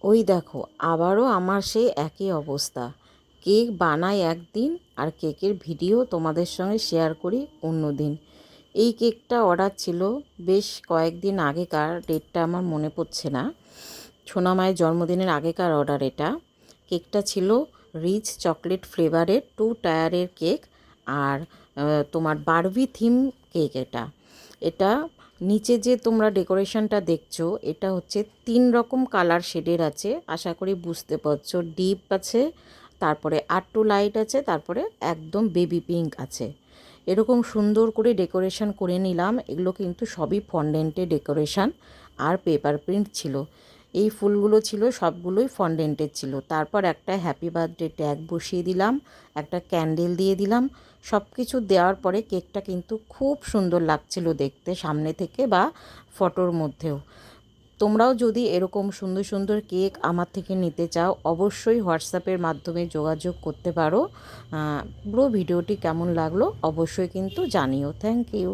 ওই দেখো, আবারও আমার সেই একই অবস্থা। কেক বানাই একদিন আর কেকের ভিডিও তোমাদের সঙ্গে শেয়ার করি অন্য দিন। এই কেকটা অর্ডার ছিল বেশ কয়েকদিন আগেকার, ডেটটা আমার মনে পড়ছে না। সোনামায়ের জন্মদিনের আগেকার অর্ডার এটা। কেকটা ছিল রিচ চকলেট ফ্লেভারের 2 টায়ারের কেক। আর তোমার বারবি থিম কেক এটা। এটা নিচে যে তোমরা ডেকোরেশনটা দেখছো, এটা হচ্ছে 3 রকম কালার শেডের আছে, আশা করি বুঝতে পারছো। ডিপ আছে, তারপরে আটটু লাইট আছে, তারপরে একদম বেবি পিঙ্ক আছে। এরকম সুন্দর করে ডেকোরেশন করে নিলাম। এগুলো কিন্তু সবই ফন্ডেন্টে ডেকোরেশন আর পেপার প্রিন্ট ছিল। এই ফুলগুলো ছিল সবগুলোই ফন্ডেন্টের ছিল। তারপর একটা হ্যাপি বার্থডে ট্যাগ বসিয়ে দিলাম, একটা ক্যান্ডেল দিয়ে দিলাম। সব কিছু দেওয়ার পরে কেকটা কিন্তু খুব সুন্দর লাগছিল দেখতে, সামনে থেকে বা ফটোর মধ্যেও। তোমরাও যদি এরকম সুন্দর সুন্দর কেক আমার থেকে নিতে চাও, অবশ্যই হোয়াটসঅ্যাপের মাধ্যমে যোগাযোগ করতে পারো। পুরো ভিডিওটি কেমন লাগলো অবশ্যই কিন্তু জানিও। Thank you.